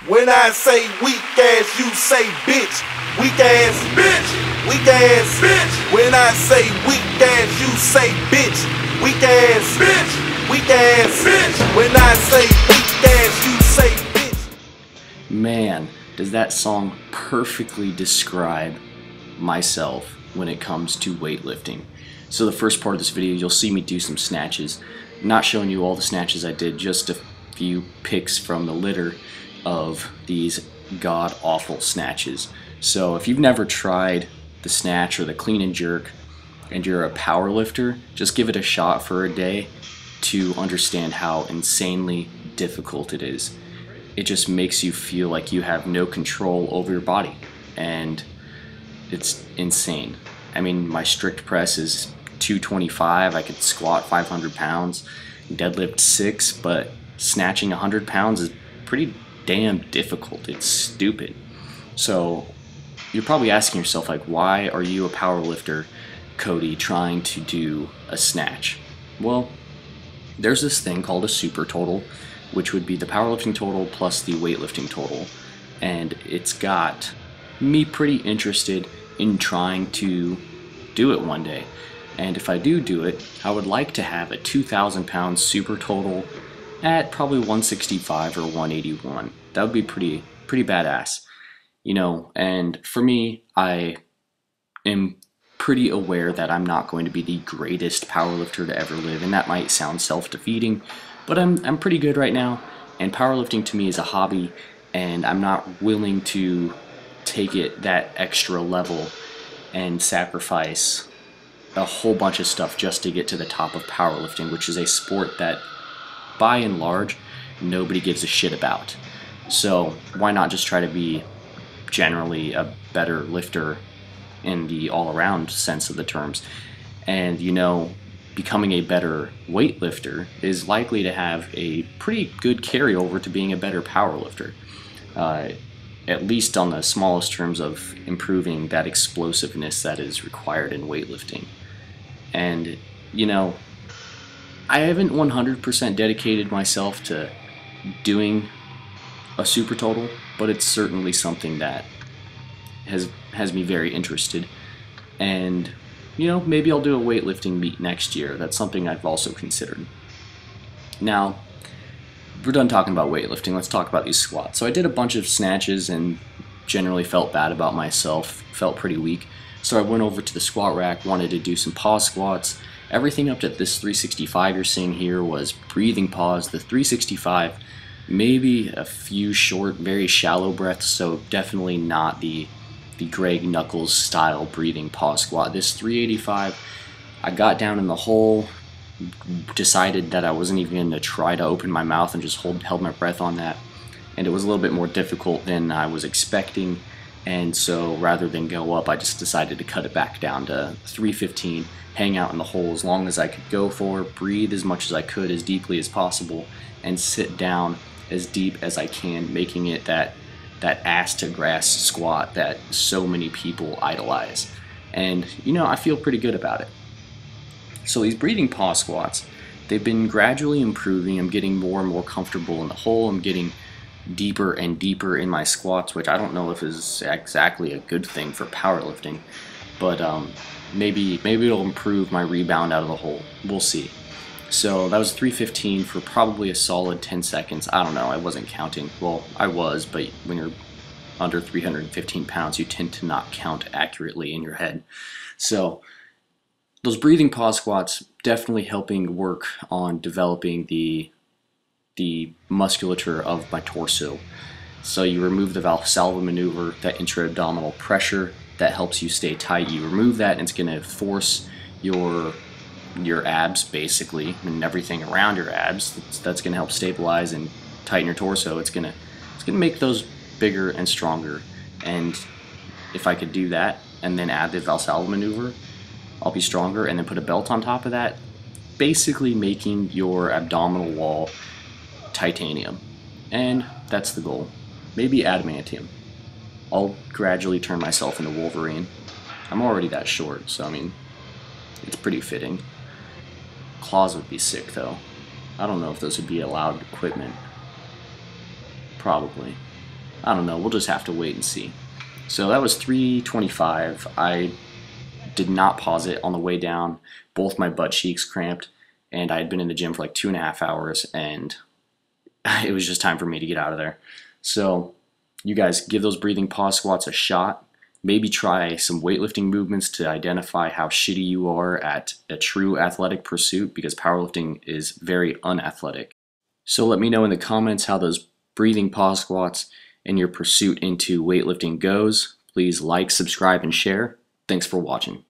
When I say weak ass, you say bitch. Weak ass bitch. Weak ass bitch. When I say weak ass, you say bitch. Weak ass bitch. Weak ass bitch. When I say weak ass, you say bitch. Man, does that song perfectly describe myself when it comes to weightlifting. So the first part of this video, you'll see me do some snatches. I'm not showing you all the snatches I did, just a few pics from the litter of these god-awful snatches. So if you've never tried the snatch or the clean and jerk and you're a power lifter, just give it a shot for a day to understand how insanely difficult it is. It just makes you feel like you have no control over your body, and it's insane. I mean, my strict press is 225, I could squat 500 pounds, deadlift 6, but snatching 100 pounds is pretty damn difficult. It's stupid. So you're probably asking yourself, like, why are you a power lifter, Cody, trying to do a snatch? Well, there's this thing called a super total, which would be the powerlifting total plus the weightlifting total, and it's got me pretty interested in trying to do it one day. And if I do it, I would like to have a 2,000 pound super total at probably 165 or 181. That would be pretty badass, you know. And for me, I am pretty aware that I'm not going to be the greatest powerlifter to ever live, and that might sound self-defeating, but I'm pretty good right now, and powerlifting to me is a hobby, and I'm not willing to take it that extra level and sacrifice a whole bunch of stuff just to get to the top of powerlifting, which is a sport that by and large nobody gives a shit about. So why not just try to be generally a better lifter in the all-around sense of the terms? And you know, becoming a better weightlifter is likely to have a pretty good carryover to being a better powerlifter, at least on the smallest terms of improving that explosiveness that is required in weightlifting. And you know, I haven't 100% dedicated myself to doing a super total, but it's certainly something that has me very interested. And you know, maybe I'll do a weightlifting meet next year. That's something I've also considered. Now, we're done talking about weightlifting. Let's talk about these squats. So I did a bunch of snatches and generally felt bad about myself, felt pretty weak. So I went over to the squat rack, wanted to do some pause squats. Everything up to this 365 you're seeing here was breathing pause. The 365, maybe a few short, very shallow breaths, so definitely not the Greg Knuckles style breathing pause squat. This 385, I got down in the hole, decided that I wasn't even going to try to open my mouth and just held my breath on that, and it was a little bit more difficult than I was expecting, and so rather than go up, I just decided to cut it back down to 315, hang out in the hole as long as I could go for, breathe as much as I could, as deeply as possible, and sit down as deep as I can, making it that ass to grass squat that so many people idolize. And you know, I feel pretty good about it. So these breathing pause squats, they've been gradually improving. I'm getting more and more comfortable in the hole. I'm getting deeper and deeper in my squats, which I don't know if is exactly a good thing for powerlifting, but maybe it'll improve my rebound out of the hole. We'll see. So that was 315 for probably a solid 10 seconds. I don't know, I wasn't counting. Well, I was, but when you're under 315 pounds, you tend to not count accurately in your head. So those breathing pause squats definitely helping work on developing the musculature of my torso. So you remove the Valsalva maneuver, that intra-abdominal pressure that helps you stay tight. You remove that and it's going to force your abs, basically, and everything around your abs. That's going to help stabilize and tighten your torso. It's going to make those bigger and stronger. And if I could do that and then add the Valsalva maneuver, I'll be stronger, and then put a belt on top of that, basically making your abdominal wall titanium. And that's the goal. Maybe adamantium. I'll gradually turn myself into Wolverine. I'm already that short, so I mean, it's pretty fitting. Claws would be sick though. I don't know if those would be allowed equipment. Probably. I don't know, we'll just have to wait and see. So that was 325. I did not pause it on the way down. Both my butt cheeks cramped, and I had been in the gym for like 2.5 hours, and it was just time for me to get out of there. So you guys give those breathing pause squats a shot. Maybe try some weightlifting movements to identify how shitty you are at a true athletic pursuit, because powerlifting is very unathletic. So let me know in the comments how those breathing pause squats and your pursuit into weightlifting goes. Please like, subscribe, and share. Thanks for watching.